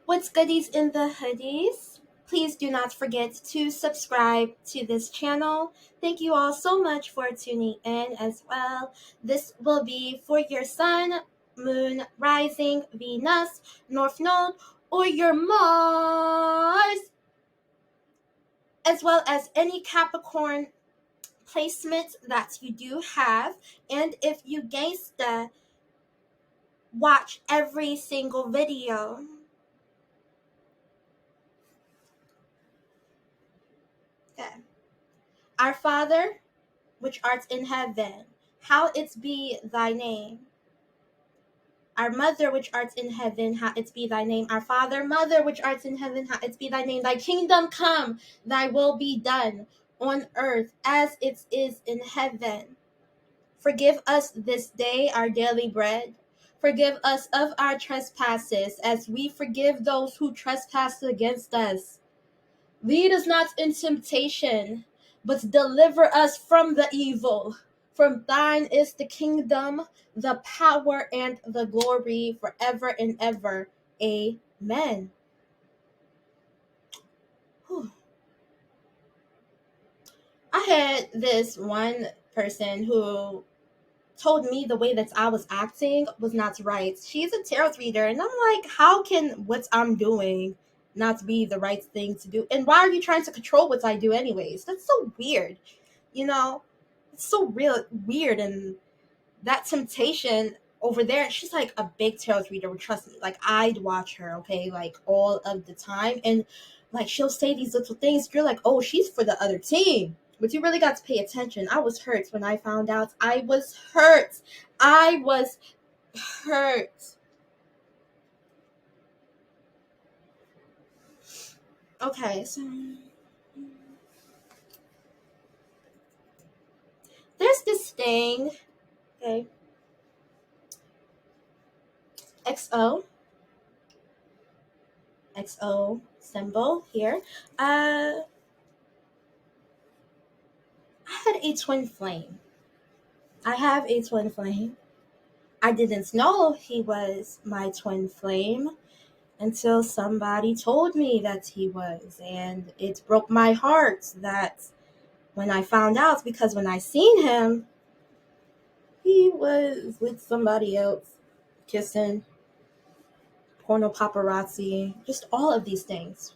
What's goodies in the hoodies? Please do not forget to subscribe to this channel. Thank you all so much for tuning in as well. This will be for your sun, moon, rising, Venus, North Node, or your Mars, as well as any Capricorn placement that you do have. And if you gangsta, watch every single video. Okay. Our Father, which art in heaven, hallowed be thy name. Our Mother, which art in heaven, hallowed be thy name. Our Father, Mother, which art in heaven, hallowed be thy name. Thy kingdom come, thy will be done on earth as it is in heaven. Forgive us this day our daily bread. Forgive us of our trespasses, as we forgive those who trespass against us. Lead us not in temptation, but deliver us from the evil. For thine is the kingdom, the power, and the glory forever and ever. Amen. Whew. I had this one person who told me the way that I was acting was not right. She's a tarot reader, and I'm like, how can what I'm doing not be the right thing to do? And why are you trying to control what I do anyways? That's so weird. It's so real weird. And that temptation over there, she's like a big tarot reader, trust me. Like, I'd watch her, okay, like all of the time. And like, she'll say these little things. You're like, oh, she's for the other team. But you really got to pay attention. I was hurt when I found out. I was hurt. Okay, so there's this thing, okay, XO symbol here. I had a twin flame. I have a twin flame. I didn't know he was my twin flame until somebody told me that he was, and it broke my heart that when I found out, because when I seen him, he was with somebody else, kissing, porno paparazzi, just all of these things.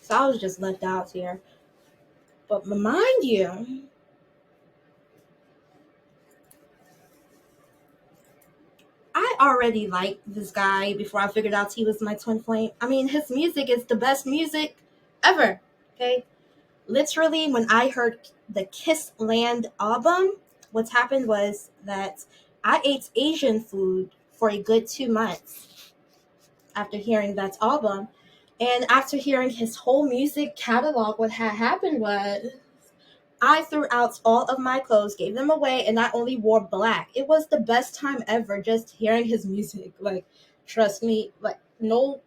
So I was just left out here. But mind you, I already liked this guy before I figured out he was my twin flame. I mean, his music is the best music ever, okay? Literally, when I heard the Kiss Land album, what happened was that I ate Asian food for a good 2 months after hearing that album. And after hearing his whole music catalog, what had happened was I threw out all of my clothes, gave them away, and I only wore black. It was the best time ever just hearing his music. Like, trust me, like, no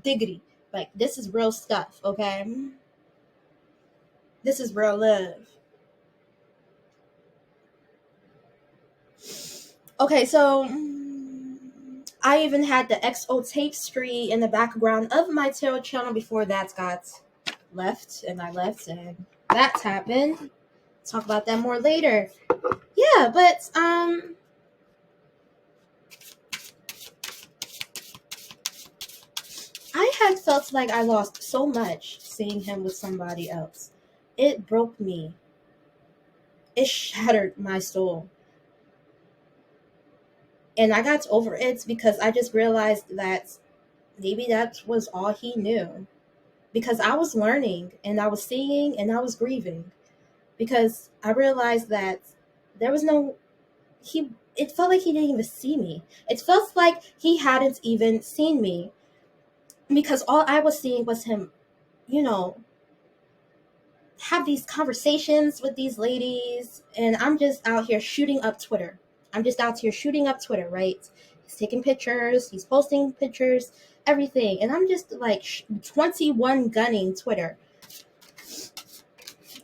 diggity. Like, this is real stuff, okay? This is real love. Okay, so I even had the XO tapestry in the background of my tarot channel before that got left, and I left, and that happened. Talk about that more later. Yeah, but I had felt like I lost so much seeing him with somebody else. It broke me. It shattered my soul. And I got over it because I just realized that maybe that was all he knew. Because I was learning and I was seeing and I was grieving. Because I realized that there was no, it felt like he didn't even see me. It felt like he hadn't even seen me. Because all I was seeing was him, have these conversations with these ladies. And I'm just out here shooting up Twitter. Right? He's taking pictures, he's posting pictures, everything. And I'm just like 21 gunning Twitter.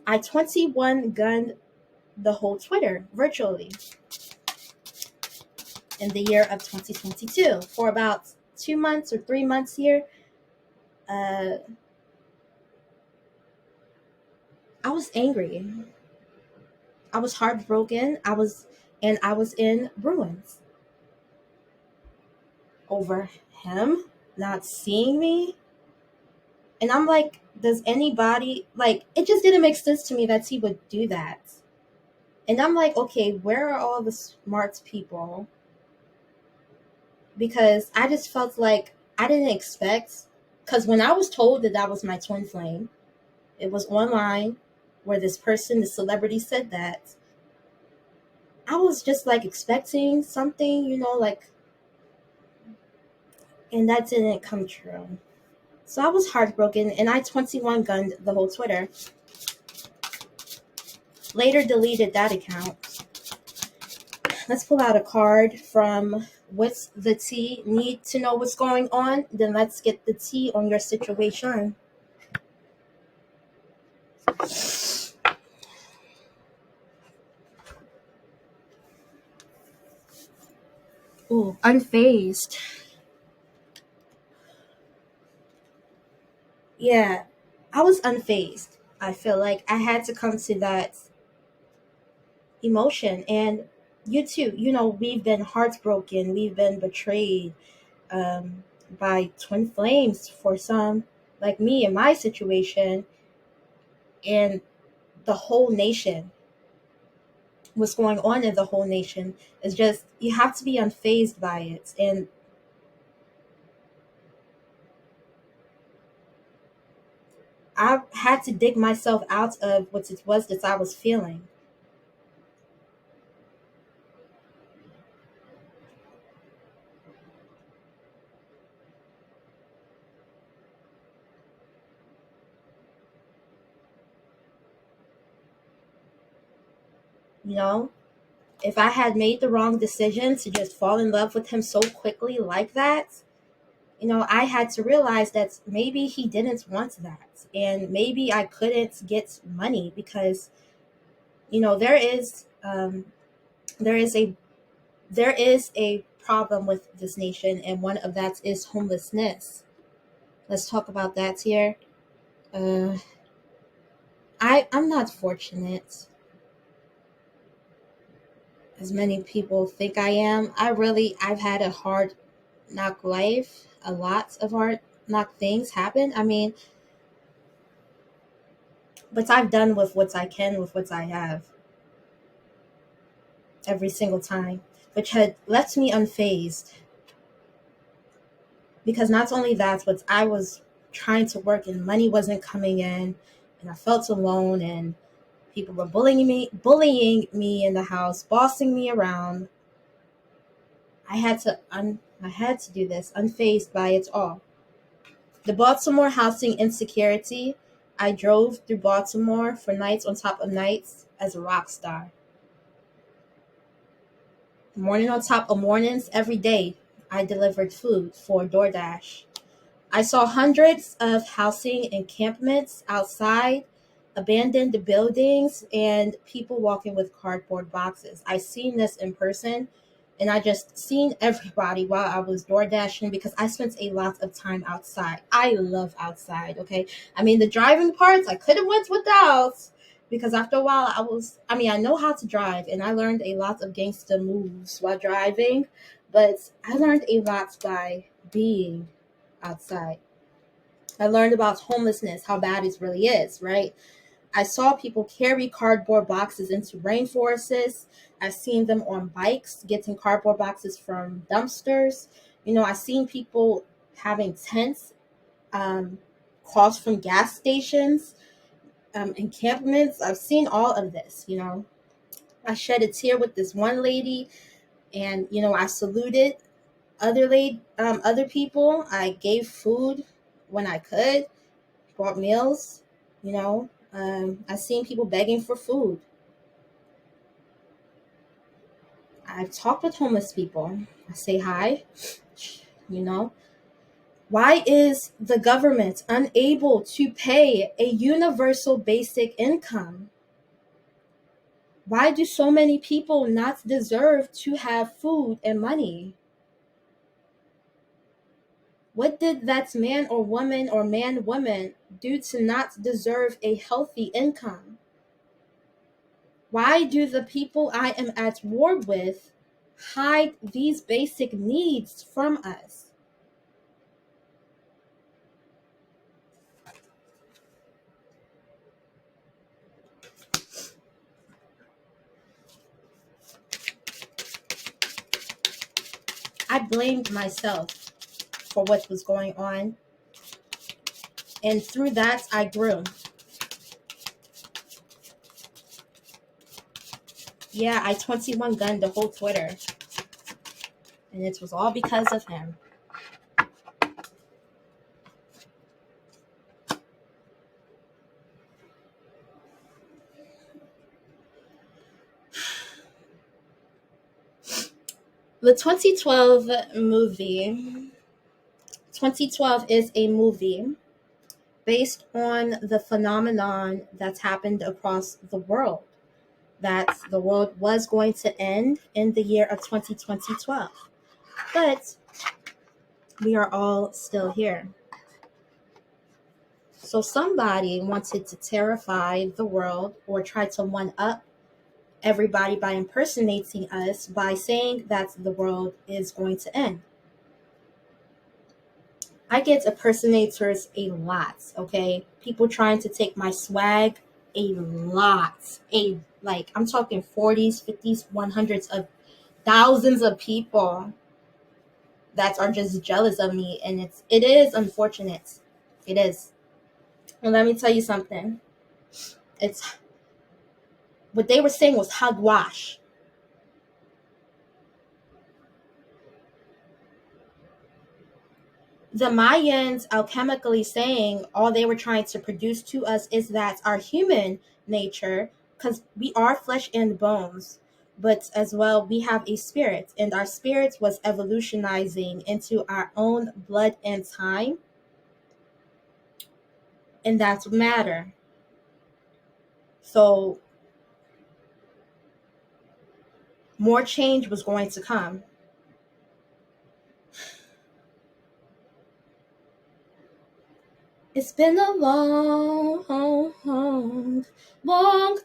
I 21 gunned the whole Twitter virtually in the year of 2022 for about 2 months or 3 months here, I was angry. I was heartbroken. I was in ruins over him not seeing me. And I'm like, does anybody, like, it just didn't make sense to me that he would do that. And I'm like, okay, where are all the smart people? Because I just felt like I didn't expect, because when I was told that that was my twin flame, it was online where this person, the celebrity, said that. I was just like expecting something, like, and that didn't come true. So I was heartbroken, and I 21 gunned the whole Twitter. Later deleted that account. Let's pull out a card from What's the Tea? Need to know what's going on? Then let's get the tea on your situation. Ooh, unfazed. Yeah, I was unfazed. I feel like I had to come to that emotion. And you too, we've been heartbroken, we've been betrayed by twin flames for some, like me in my situation, and the whole nation. What's going on in the whole nation is just, you have to be unfazed by it. And I had to dig myself out of what it was that I was feeling. You know, if I had made the wrong decision to just fall in love with him so quickly like that, I had to realize that maybe he didn't want that. And maybe I couldn't get money because, there is there is a there is a problem with this nation, and one of that is homelessness. Let's talk about that here. Uh, I'm not fortunate as many people think I am. I've had a hard knock life. A lot of hard knock things happen. I mean, but I've done with what I can with what I have every single time, which had left me unfazed. Because not only that, but I was trying to work and money wasn't coming in, and I felt alone, and people were bullying me in the house, bossing me around. I had to do this, unfazed by it all. The Baltimore housing insecurity. I drove through Baltimore for nights on top of nights as a rock star. Morning on top of mornings, every day, I delivered food for DoorDash. I saw hundreds of housing encampments outside, abandoned buildings, and people walking with cardboard boxes. I seen this in person, and I just seen everybody while I was door dashing because I spent a lot of time outside. I love outside, okay? I mean, the driving parts I could have went without because after a while I know how to drive, and I learned a lot of gangster moves while driving, but I learned a lot by being outside. I learned about homelessness, how bad it really is, right? I saw people carry cardboard boxes into rainforests. I've seen them on bikes getting cardboard boxes from dumpsters. I've seen people having tents across from gas stations, encampments. I've seen all of this. I shed a tear with this one lady, and I saluted other people. I gave food when I could, bought meals. I've seen people begging for food. I've talked with homeless people. I say hi. you know why is the government unable to pay a universal basic income? Why do so many people not deserve to have food and money? What did that man or woman do to not deserve a healthy income? Why do the people I am at war with hide these basic needs from us? I blamed myself for what was going on, and through that, I grew. Yeah, I 21 gunned the whole Twitter, and it was all because of him. The 2012 movie, 2012 is a movie based on the phenomenon that's happened across the world, that the world was going to end in the year of 2012. But we are all still here. So somebody wanted to terrify the world or try to one-up everybody by impersonating us by saying that the world is going to end. I get impersonators a lot, okay? People trying to take my swag a lot. I'm talking 40s, 50s, 100s of thousands of people that are just jealous of me, and it is unfortunate. It is. And let me tell you something. It's what they were saying was hogwash. The Mayans alchemically saying all they were trying to produce to us is that our human nature, because we are flesh and bones, but as well we have a spirit, and our spirit was evolutionizing into our own blood and time, and that's matter. So more change was going to come. It's been a long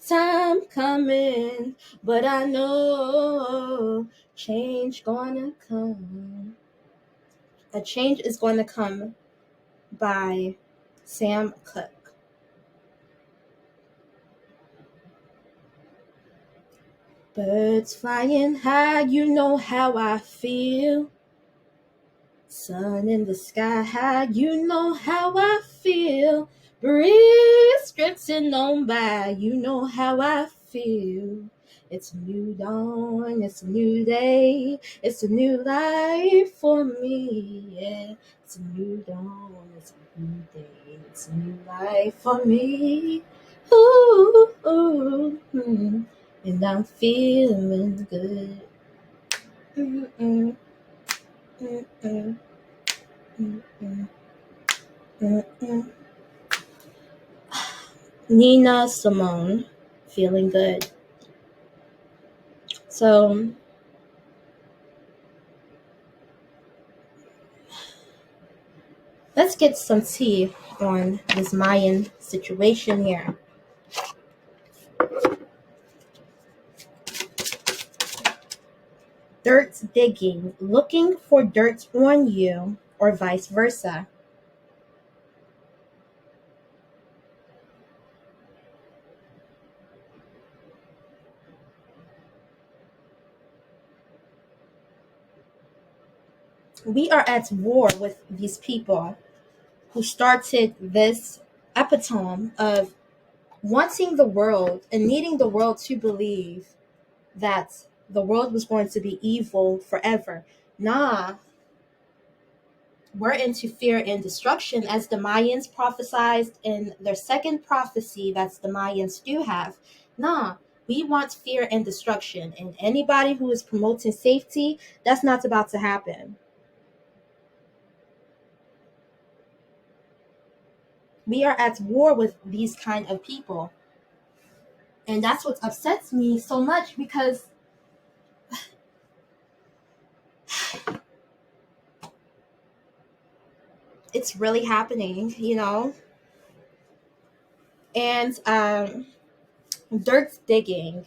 time coming, but I know change gonna come. A change is going to come by Sam Cooke. Birds flying high, you know how I feel. Sun in the sky high, you know how I feel. Breeze drifting on by, you know how I feel. It's a new dawn, it's a new day, it's a new life for me, yeah. It's a new dawn, it's a new day, it's a new life for me. Ooh, ooh, and I'm feeling good. Mm-mm. Mm-mm. Mm-mm. Mm-mm. Nina Simone, feeling good. So let's get some tea on this Mayan situation here. Dirt digging, looking for dirt on you, or vice versa. We are at war with these people who started this epitome of wanting the world and needing the world to believe that the world was going to be evil forever. Nah, we're into fear and destruction, as the Mayans prophesized in their second prophecy that the Mayans do have. Nah, we want fear and destruction, and anybody who is promoting safety, that's not about to happen. We are at war with these kind of people. And that's what upsets me so much, because It's really happening, you know? And dirt digging.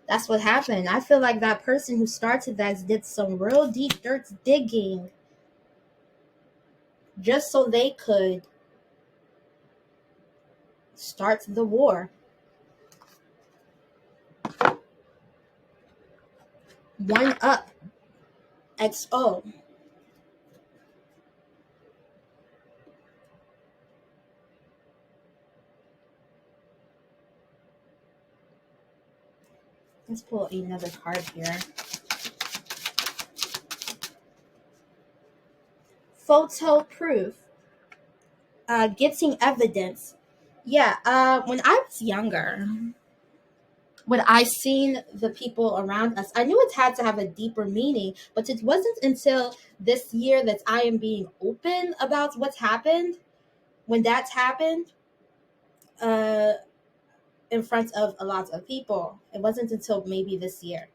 That's what happened. I feel like that person who started that did some real deep dirt digging just so they could start the war. One up. XO. Let's pull another card here. Photo proof. Getting evidence. Yeah, when I was younger, when I seen the people around us, I knew it had to have a deeper meaning, but it wasn't until this year that I am being open about what's happened. When that's happened, uh, in front of a lot of people, it wasn't until maybe this year.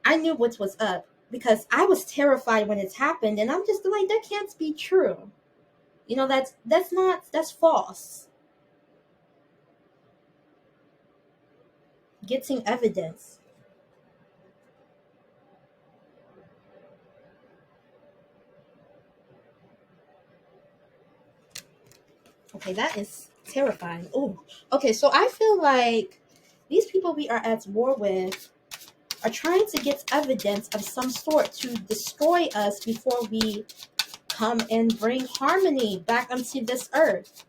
I knew what was up because I was terrified when it's happened, and I'm just like, that can't be true. You know, that's false. Getting evidence. Okay, that is terrifying. Oh, okay, so I feel like these people we are at war with are trying to get evidence of some sort to destroy us before we come and bring harmony back onto this earth.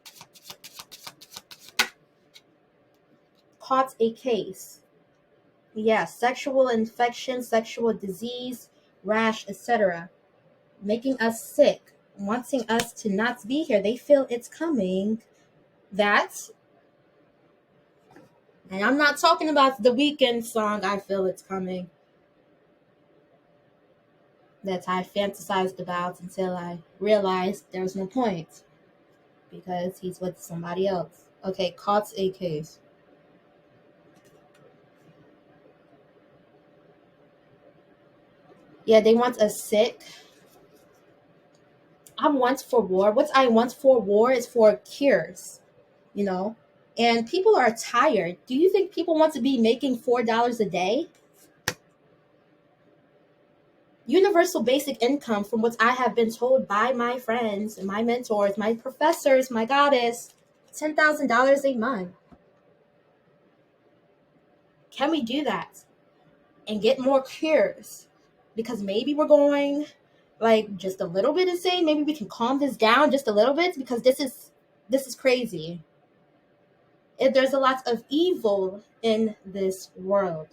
Caught a case. Yeah, sexual infection, sexual disease, rash, etc. Making us sick, wanting us to not be here. They feel it's coming. That, and I'm not talking about the Weekend song, I Feel It's Coming, that I fantasized about until I realized there was no point because he's with somebody else. Okay, caught a case. Yeah, they want us sick. I want for war. What I want for war is for cures, you know? And people are tired. Do you think people want to be making $4 a day? Universal basic income, from what I have been told by my friends, my mentors, my professors, my goddess, $10,000 a month. Can we do that and get more cures? Because maybe we're going like just a little bit insane. Maybe we can calm this down just a little bit because this is crazy. There's a lot of evil in this world.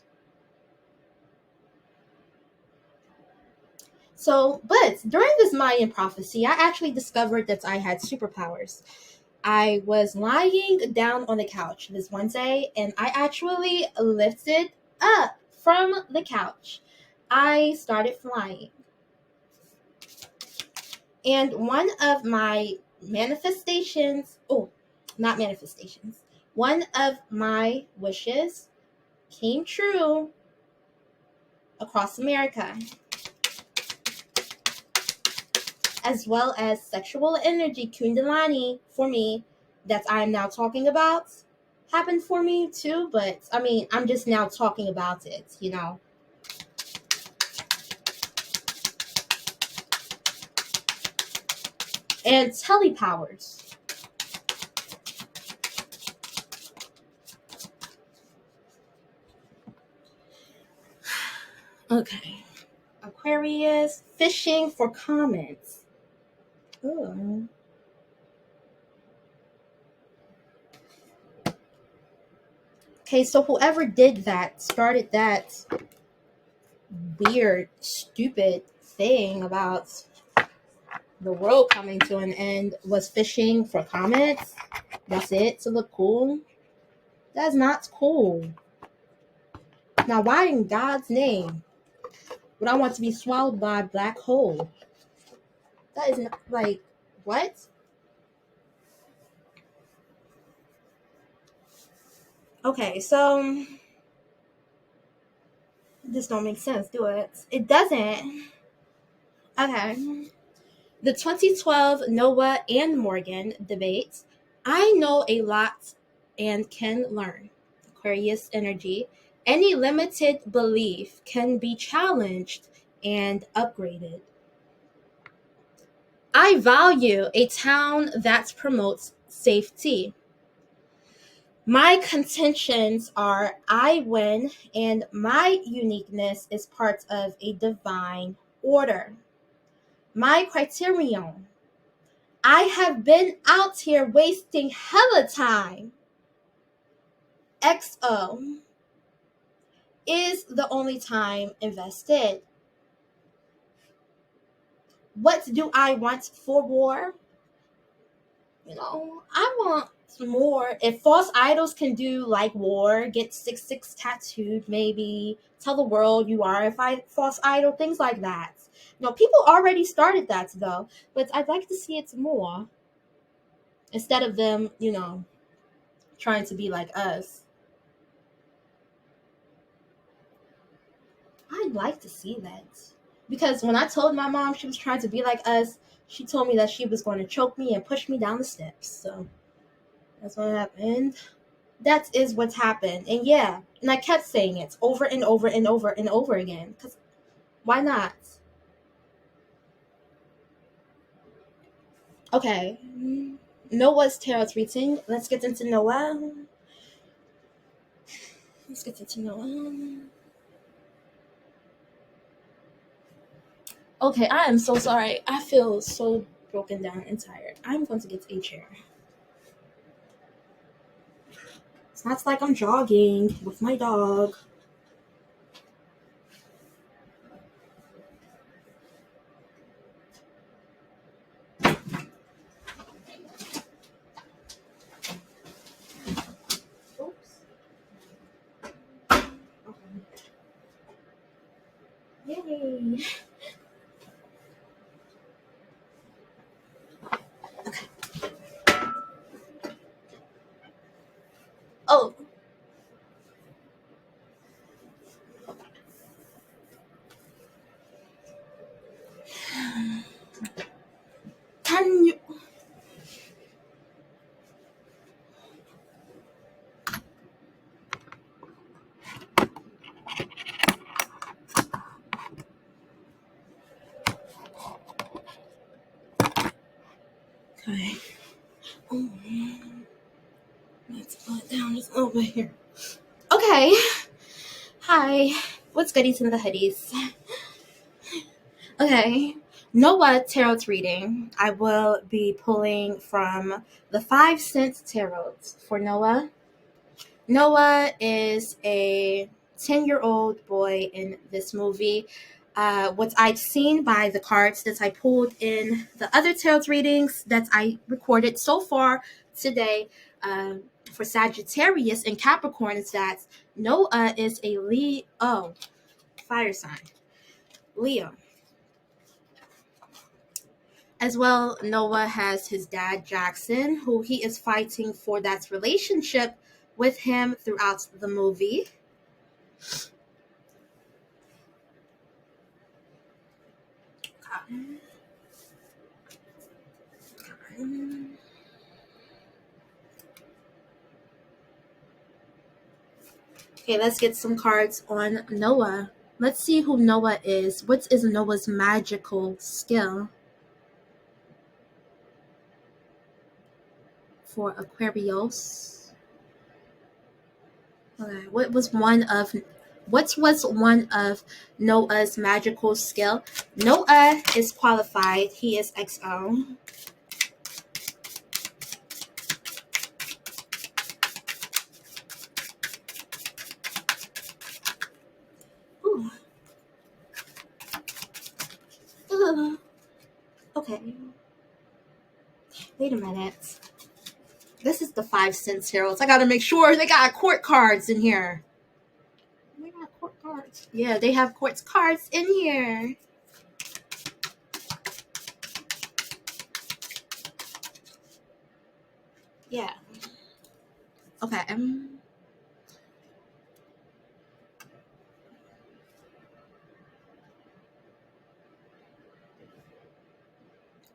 So, but during this Mayan prophecy, I actually discovered that I had superpowers. I was lying down on the couch this one day and I actually lifted up from the couch. I started flying. And one of my manifestations, oh, not manifestations, one of my wishes came true across America, as well as sexual energy, Kundalini, for me, that I'm now talking about, happened for me too. But I mean, I'm just now talking about it, you know. And telepowers. Okay. Aquarius, fishing for comments. Ooh. Okay, so whoever did that, started that weird, stupid thing about the world coming to an end, was fishing for comments. That's it, to look cool. That's not cool. Now, why in God's name would I want to be swallowed by a black hole? That is not, like, what? Okay, so This don't make sense, do it? It doesn't. Okay. The 2012 Noah and Morgan debate. I know a lot and can learn. Aquarius energy. Any limited belief can be challenged and upgraded. I value a town that promotes safety. My contentions are I win, and my uniqueness is part of a divine order. My criterion. I have been out here wasting hella time. XO is the only time invested. What do I want for war? I want more. If false idols can do like war, get 666 tattooed, maybe tell the world you are a false idol, things like that. People already started that though, but I'd like to see it more instead of them, trying to be like us. I'd like to see that. Because when I told my mom she was trying to be like us, she told me that she was going to choke me and push me down the steps. So that's what happened. That is what's happened. And yeah, and I kept saying it over and over and over and over again. Because why not? Okay. Noah's tarot reading. Let's get into Noah. Let's get into Noah. Okay, I am so sorry. I feel so broken down and tired. I'm going to get a chair. It's not like I'm jogging with my dog. Oops. Okay. Yay. Okay. Oh. Can you... Okay. Oh, let's put down this over here. Okay. Hi. What's goodies in the hoodies? Okay. Noah Tarot Reading. I will be pulling from the 5 Cent Tarot for Noah. Noah is a 10-year-old boy in this movie. What I've seen by the cards that I pulled in the other tarot readings that I recorded so far today for Sagittarius and Capricorn is that Noah is a Leo, fire sign, Leo. As well, Noah has his dad, Jackson, who he is fighting for that relationship with him throughout the movie. Okay, let's get some cards on Noah. Let's see who Noah is. What is Noah's magical skill? For Aquarius. Okay, what was one of Noah's magical skill? Noah is qualified. He is XO. Ooh. Okay. Wait a minute. This is the 5 Cent Tarots. I gotta make sure they got court cards in here. They got court cards. Yeah, they have court cards in here. Yeah. Okay.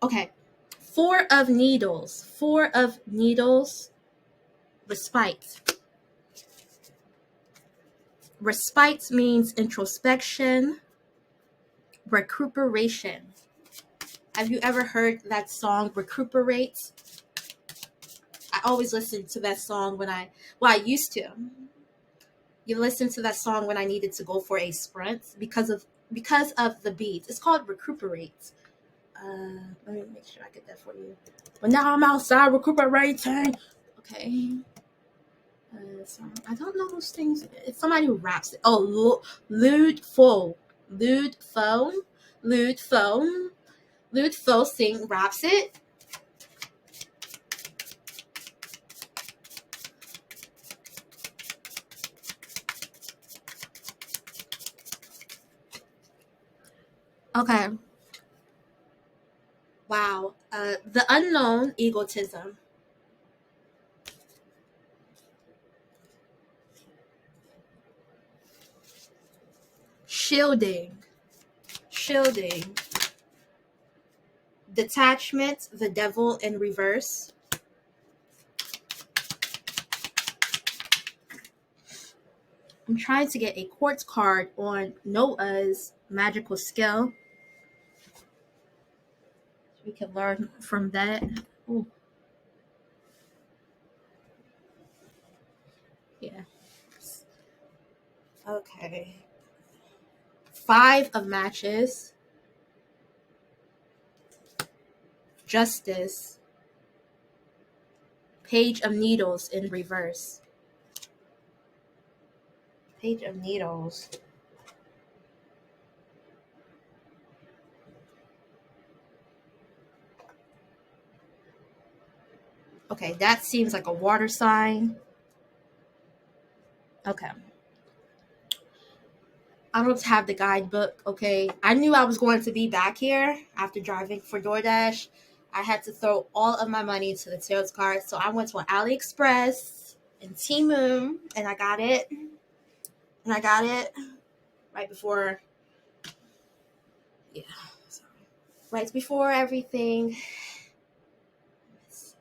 Okay. Four of Needles. Four of Needles. Respite. Respite means introspection, recuperation. Have you ever heard that song, Recuperate? I always listen to that song I used to. You listen to that song when I needed to go for a sprint because of the beat. It's called Recuperate. Let me make sure I get that for you. But now I'm outside recuperating. Okay. So I don't know those things. It's somebody who raps it. Oh, Lude Fo raps it. Okay. Wow. The unknown, egotism. Shielding. Detachment, the devil in reverse. I'm trying to get a quartz card on Noah's magical skill. So we can learn from that. Ooh. Yeah. Okay. 5 of matches. Justice. Page of Needles in reverse. Page of Needles. Okay, that seems like a water sign. Okay. I don't have the guidebook, okay? I knew I was going to be back here after driving for DoorDash. I had to throw all of my money into the tarot cards, so I went to AliExpress and Temu, and I got it. Right before, yeah, right before everything. It's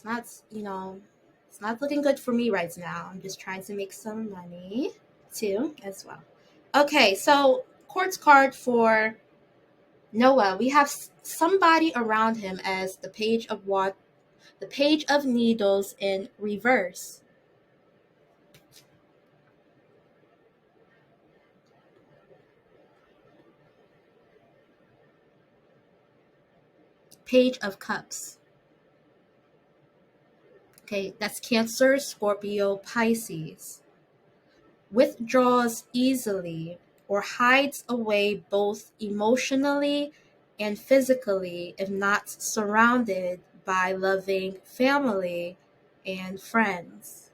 not, it's not looking good for me right now. I'm just trying to make some money too, as well. Okay, so quartz card for Noah. We have somebody around him as the page of Needles in reverse. Page of Cups. Okay, that's Cancer, Scorpio, Pisces. Withdraws easily or hides away both emotionally and physically if not surrounded by loving family and friends.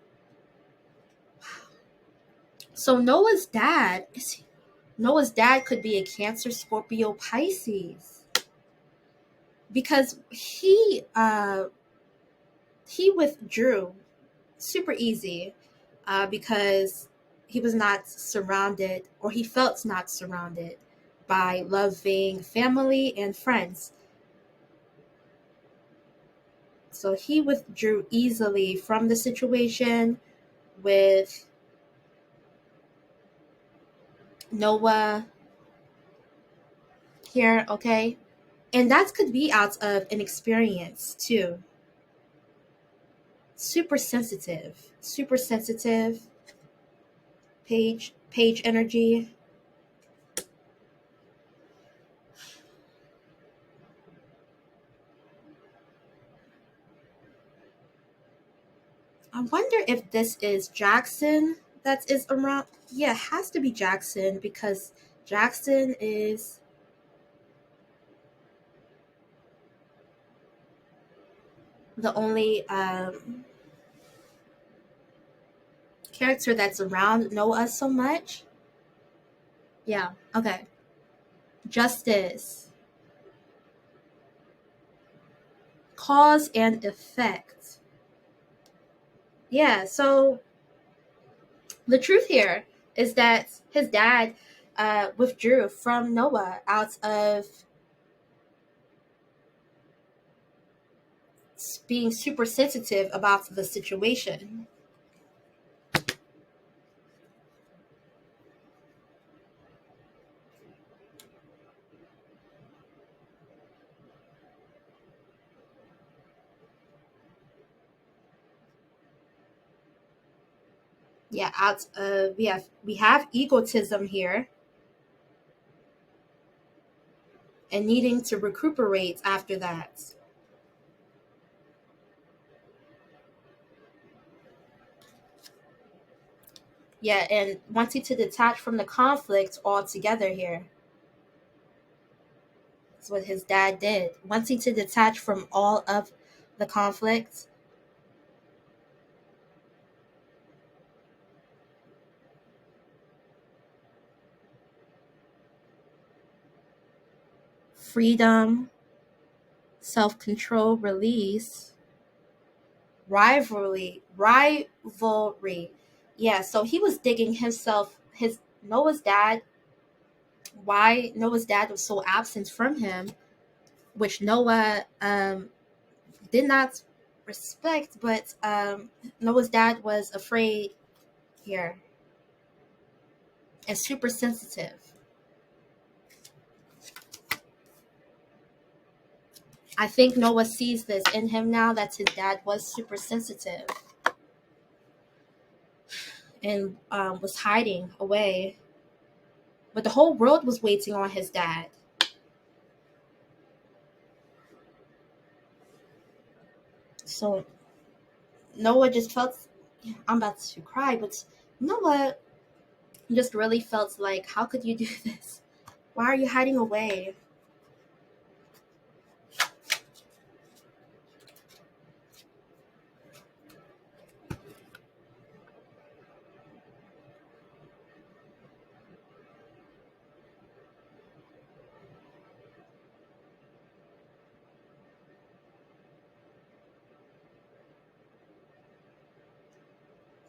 So Noah's dad could be a Cancer, Scorpio, Pisces, because he withdrew super easy because he was not surrounded, or he felt not surrounded by loving family and friends. So he withdrew easily from the situation with Noah here, okay? And that could be out of an experience too. Super sensitive. Page energy. I wonder if this is Jackson that is around. Yeah, it has to be Jackson because Jackson is the only character that's around Noah so much. Yeah, okay. Justice. Cause and effect. Yeah, so the truth here is that his dad withdrew from Noah out of being super sensitive about the situation. Yeah, we have egotism here and needing to recuperate after that. Yeah, and wanting to detach from the conflict altogether here. That's what his dad did. Wanting to detach from all of the conflict. Freedom, self-control, release, rivalry. Yeah, so he was digging himself, his Noah's dad, why Noah's dad was so absent from him, which Noah did not respect, but Noah's dad was afraid here and super sensitive. I think Noah sees this in him now that his dad was super sensitive and was hiding away. But the whole world was waiting on his dad. So Noah just felt, I'm about to cry, but Noah just really felt like, how could you do this? Why are you hiding away?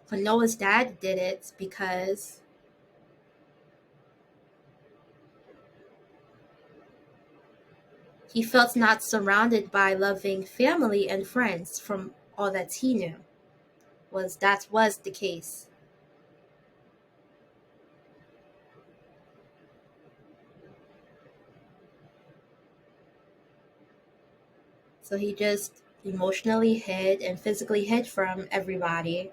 But Noah's dad did it because he felt not surrounded by loving family and friends from all that he knew. That was the case. So he just emotionally hid and physically hid from everybody.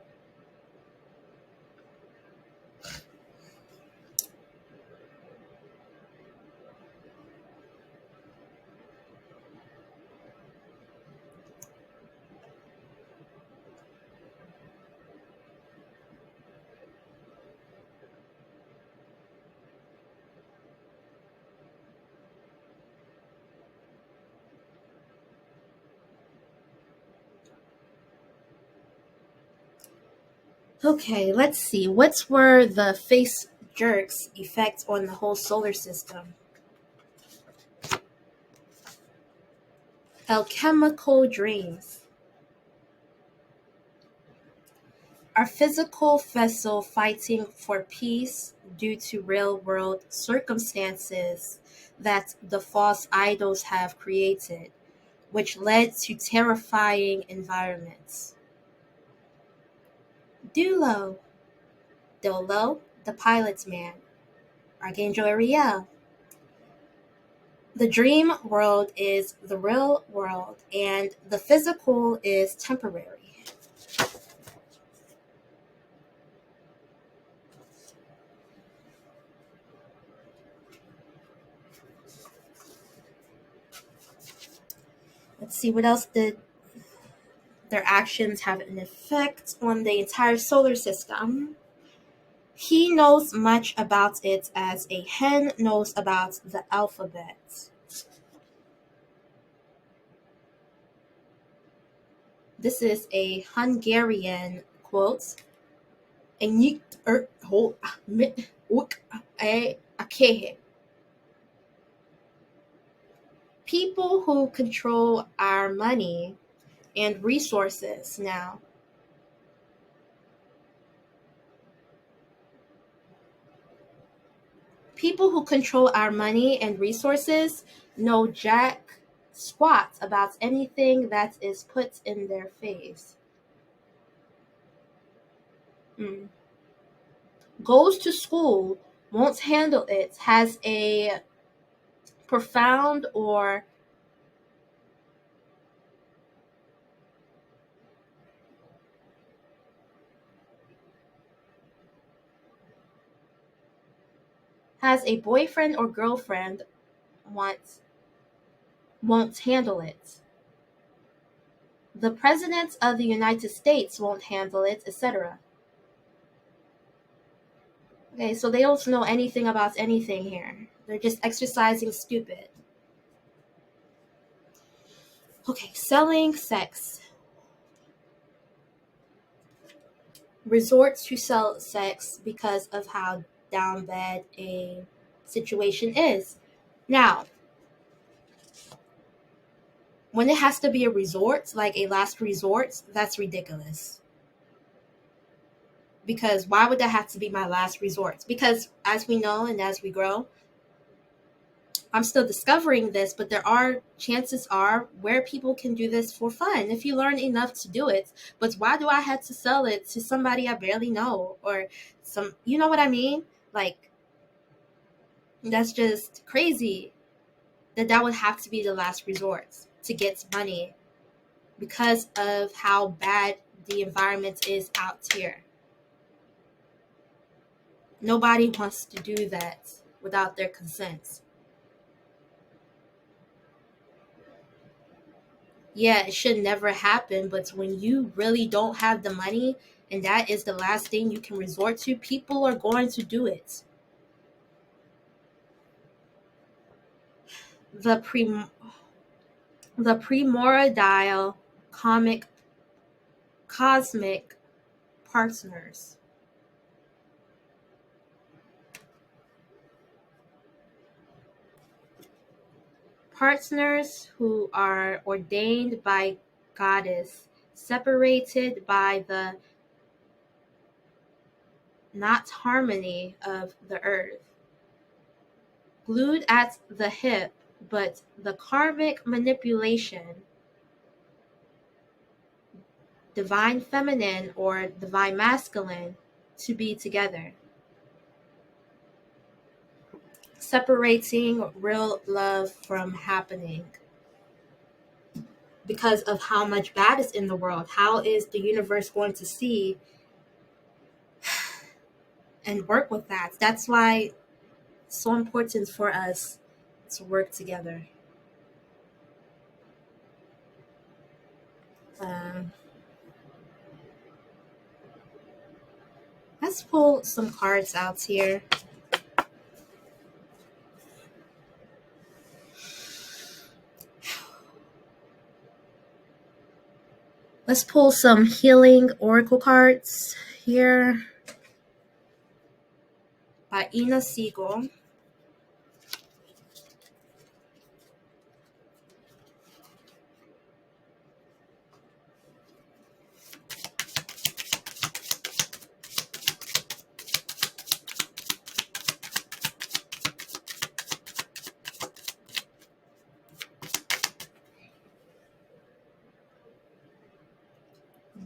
Okay, let's see. What were the face jerks' effects on the whole solar system? Alchemical dreams. Our physical vessel fighting for peace due to real world circumstances that the false idols have created, which led to terrifying environments. Dulo. Dolo, the pilot's man. Archangel Ariel. The dream world is the real world, and the physical is temporary. Let's see what else did their actions have an effect on the entire solar system. He knows much about it as a hen knows about the alphabet. This is a Hungarian quote. People who control our money and resources now. People who control our money and resources know jack squat about anything that is put in their face. Goes to school, won't handle it, has a profound or has a boyfriend or girlfriend, won't handle it. The President of the United States won't handle it, etc. Okay, so they don't know anything about anything here. They're just exercising stupid. Okay, selling sex. Resort to sell sex because of how down bad a situation is. Now, when it has to be a resort, like a last resort, that's ridiculous. Because why would that have to be my last resort? Because as we know and as we grow, I'm still discovering this, but there are chances are where people can do this for fun if you learn enough to do it. But why do I have to sell it to somebody I barely know or some, you know what I mean? Like, that's just crazy that would have to be the last resort to get money because of how bad the environment is out here. Nobody wants to do that without their consent. Yeah, it should never happen, but when you really don't have the money and that is the last thing you can resort to, people are going to do it. The primordial cosmic partners. Partners who are ordained by goddess, separated by the not harmony of the earth, glued at the hip, but the karmic manipulation, divine feminine or divine masculine, to be together. Separating real love from happening. Because of how much bad is in the world, how is the universe going to see and work with that? That's why it's so important for us to work together. Let's pull some cards out here. Let's pull some healing oracle cards here by Ina Siegel.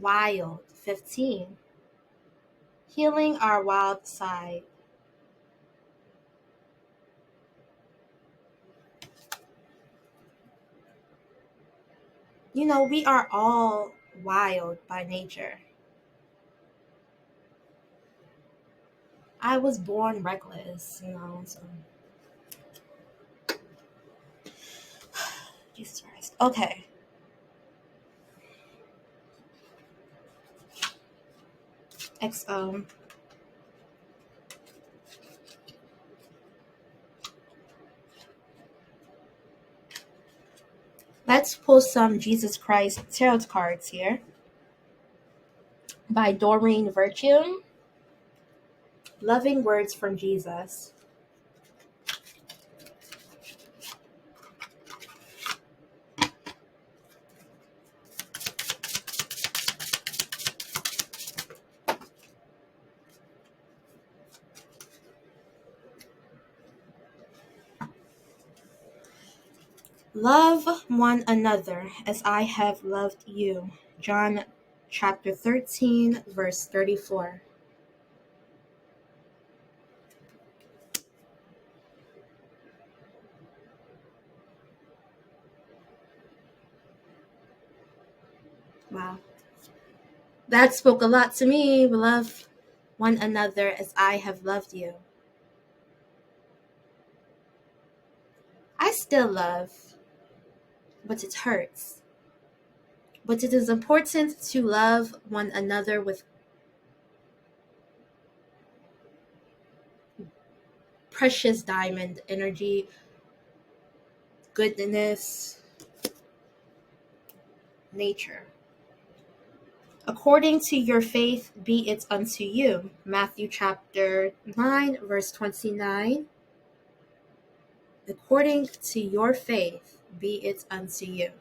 Wild, 15. Healing our wild side. You know, we are all wild by nature. I was born reckless, so. Jesus Christ. Okay. XO. Let's pull some Jesus Christ tarot cards here by Doreen Virtue. Loving words from Jesus. Love one another as I have loved you. John chapter 13, verse 34. Wow. That spoke a lot to me. Love one another as I have loved you. I still love, but it hurts. But it is important to love one another with precious diamond energy, goodness, nature. According to your faith, be it unto you. Matthew chapter 9, verse 29. According to your faith, be it unto you.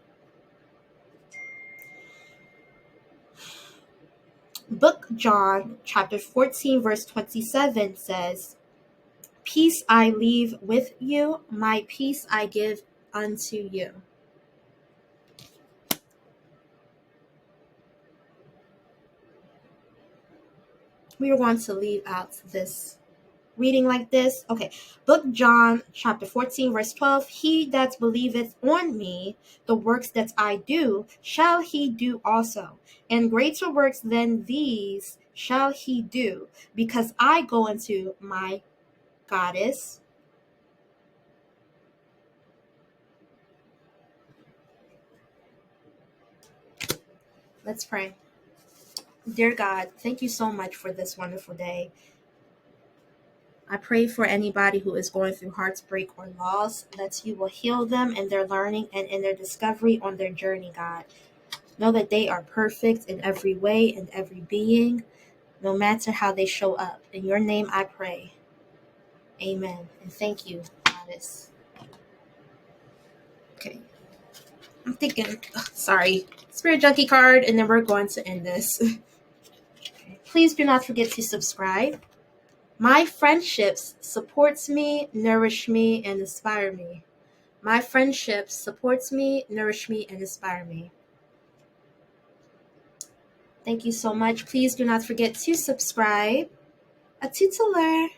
Book John chapter 14, verse 27 says, Peace I leave with you, my peace I give unto you. We are going to leave out this reading like this. Okay. Book John chapter 14, verse 12. He that believeth on me, the works that I do, shall he do also. And greater works than these shall he do, because I go unto my goddess. Let's pray. Dear God, thank you so much for this wonderful day. I pray for anybody who is going through heartbreak or loss, that you will heal them in their learning and in their discovery on their journey, God. Know that they are perfect in every way and every being, no matter how they show up. In your name I pray. Amen. And thank you, Goddess. Okay. I'm thinking, sorry, Spirit Junkie card, and then we're going to end this. Okay. Please do not forget to subscribe. My friendships supports me, nourish me, and inspire me. My friendship supports me, nourish me, and inspire me. Thank you so much. Please do not forget to subscribe. A tutelar.